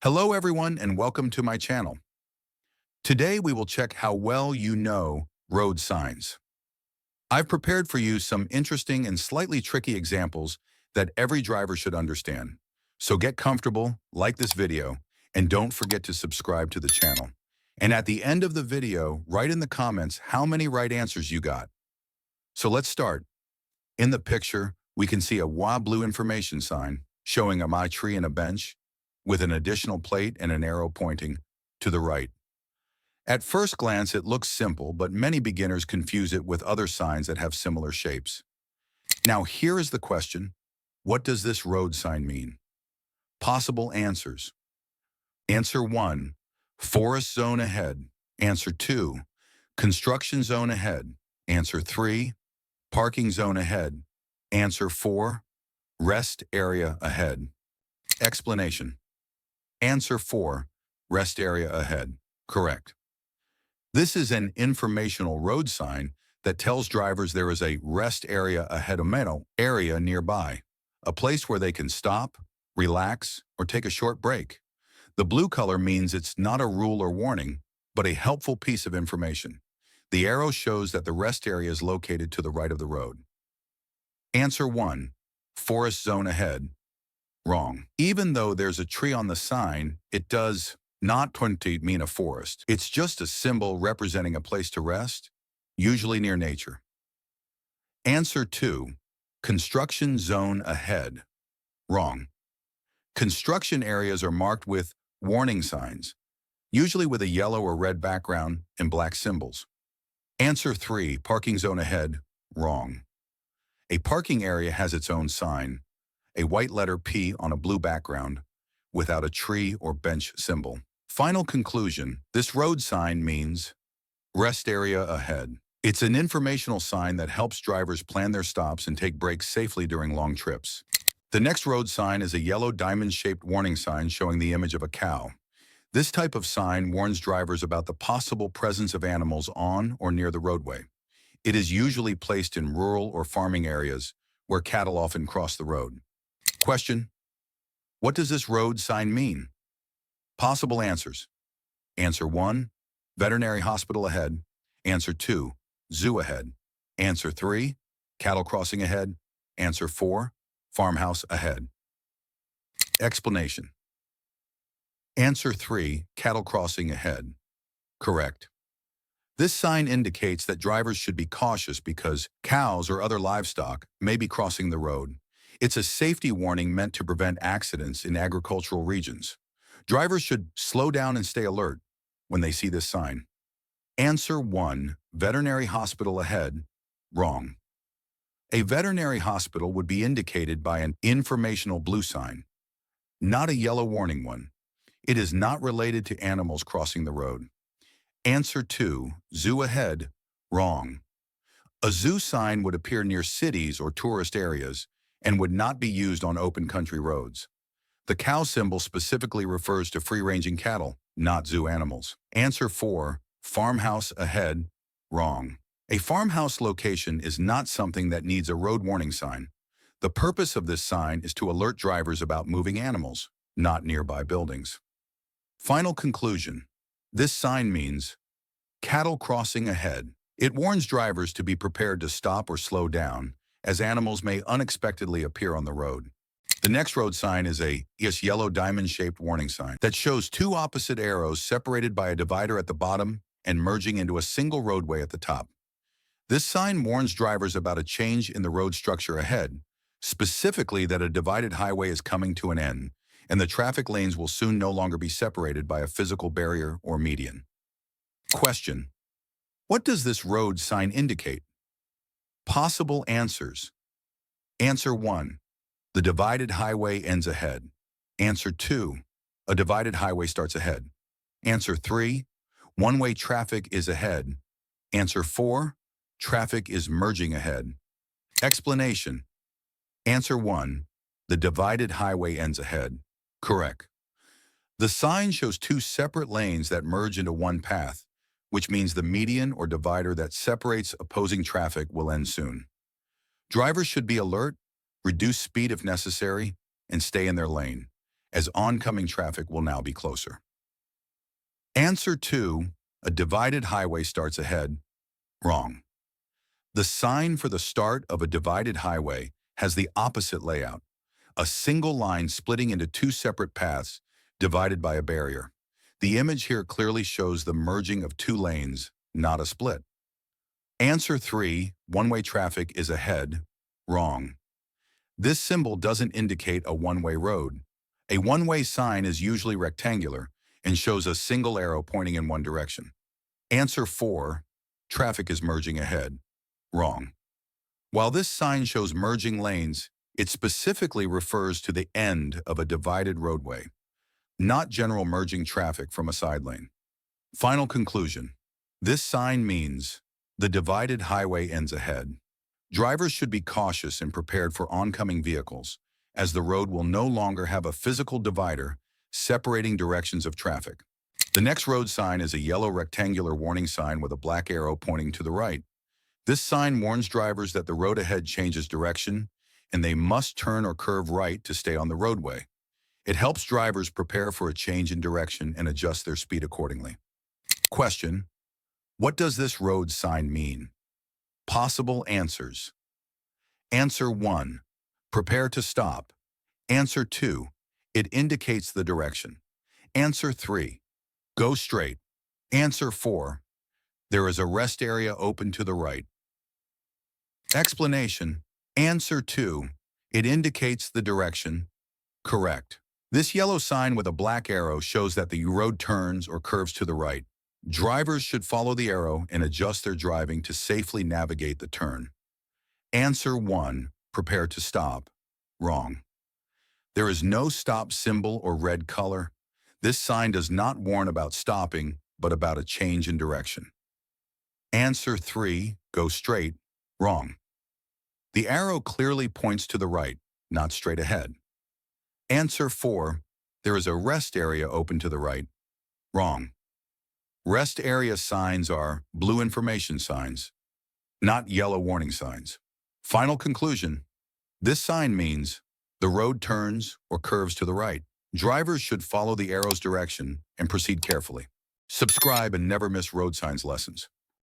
Hello everyone and welcome to my channel. Today we will check how well you know road signs. I've prepared for you some interesting and slightly tricky examples that every driver should understand. So get comfortable, like this video, and don't forget to subscribe to the channel. And at the end of the video, write in the comments how many right answers you got. So let's start. In the picture, we can see a WA blue information sign showing a my tree and a bench with an additional plate and an arrow pointing to the right. At first glance, it looks simple, but many beginners confuse it with other signs that have similar shapes. Now, here is the question. What does this road sign mean? Possible answers. Answer 1, forest zone ahead. Answer 2, construction zone ahead. Answer 3, parking zone ahead. Answer 4, rest area ahead. Explanation. Answer 4, rest area ahead. Correct. This is an informational road sign that tells drivers there is a rest area ahead of area nearby, a place where they can stop, relax, or take a short break. The blue color means it's not a rule or warning, but a helpful piece of information. The arrow shows that the rest area is located to the right of the road. Answer 1, forest zone ahead. Wrong. Even though there's a tree on the sign, it does not mean a forest. It's just a symbol representing a place to rest, usually near nature. Answer 2, construction zone ahead. Wrong. Construction areas are marked with warning signs, usually with a yellow or red background and black symbols. Answer 3, parking zone ahead. Wrong. A parking area has its own sign, a white letter P on a blue background, without a tree or bench symbol. Final conclusion, this road sign means rest area ahead. It's an informational sign that helps drivers plan their stops and take breaks safely during long trips. The next road sign is a yellow diamond-shaped warning sign showing the image of a cow. This type of sign warns drivers about the possible presence of animals on or near the roadway. It is usually placed in rural or farming areas where cattle often cross the road. Question: what does this road sign mean? Possible answers. Answer 1, veterinary hospital ahead. Answer 2, zoo ahead. Answer 3, cattle crossing ahead. Answer 4, farmhouse ahead. Explanation. Answer 3, cattle crossing ahead. Correct. This sign indicates that drivers should be cautious because cows or other livestock may be crossing the road. It's a safety warning meant to prevent accidents in agricultural regions. Drivers should slow down and stay alert when they see this sign. Answer 1, veterinary hospital ahead. Wrong. A veterinary hospital would be indicated by an informational blue sign, not a yellow warning one. It is not related to animals crossing the road. Answer 2, zoo ahead. Wrong. A zoo sign would appear near cities or tourist areas and would not be used on open country roads. The cow symbol specifically refers to free-ranging cattle, not zoo animals. Answer 4, farmhouse ahead. Wrong. A farmhouse location is not something that needs a road warning sign. The purpose of this sign is to alert drivers about moving animals, not nearby buildings. Final conclusion. This sign means cattle crossing ahead. It warns drivers to be prepared to stop or slow down, as animals may unexpectedly appear on the road. The next road sign is a yellow diamond-shaped warning sign that shows two opposite arrows separated by a divider at the bottom and merging into a single roadway at the top. This sign warns drivers about a change in the road structure ahead, specifically that a divided highway is coming to an end, and the traffic lanes will soon no longer be separated by a physical barrier or median. Question: what does this road sign indicate? Possible answers. Answer 1, the divided highway ends ahead. Answer 2, a divided highway starts ahead. Answer 3, one-way traffic is ahead. Answer 4, traffic is merging ahead. Explanation. Answer 1, the divided highway ends ahead. Correct. The sign shows two separate lanes that merge into one path, which means the median or divider that separates opposing traffic will end soon. Drivers should be alert, reduce speed if necessary, and stay in their lane. as oncoming traffic will now be closer. Answer 2, a divided highway starts ahead. Wrong. The sign for the start of a divided highway has the opposite layout, a single line splitting into two separate paths divided by a barrier. The image here clearly shows the merging of two lanes, not a split. Answer 3, one-way traffic is ahead. Wrong. This symbol doesn't indicate a one-way road. A one-way sign is usually rectangular and shows a single arrow pointing in one direction. Answer 4, traffic is merging ahead. Wrong. While this sign shows merging lanes, it specifically refers to the end of a divided roadway, not general merging traffic from a side lane. Final conclusion. This sign means the divided highway ends ahead. Drivers should be cautious and prepared for oncoming vehicles, as the road will no longer have a physical divider separating directions of traffic. The next road sign is a yellow rectangular warning sign with a black arrow pointing to the right. This sign warns drivers that the road ahead changes direction, and they must turn or curve right to stay on the roadway. It helps drivers prepare for a change in direction and adjust their speed accordingly. Question: what does this road sign mean? Possible answers. Answer 1, prepare to stop. Answer 2, it indicates the direction. Answer 3, go straight. Answer 4, there is a rest area open to the right. Explanation. Answer 2, it indicates the direction. Correct. This yellow sign with a black arrow shows that the road turns or curves to the right. Drivers should follow the arrow and adjust their driving to safely navigate the turn. Answer 1, prepare to stop. Wrong. There is no stop symbol or red color. This sign does not warn about stopping, but about a change in direction. Answer 3, go straight. Wrong. The arrow clearly points to the right, not straight ahead. Answer 4, there is a rest area open to the right. Wrong. Rest area signs are blue information signs, not yellow warning signs. Final conclusion. This sign means the road turns or curves to the right. Drivers should follow the arrow's direction and proceed carefully. Subscribe and never miss road signs lessons.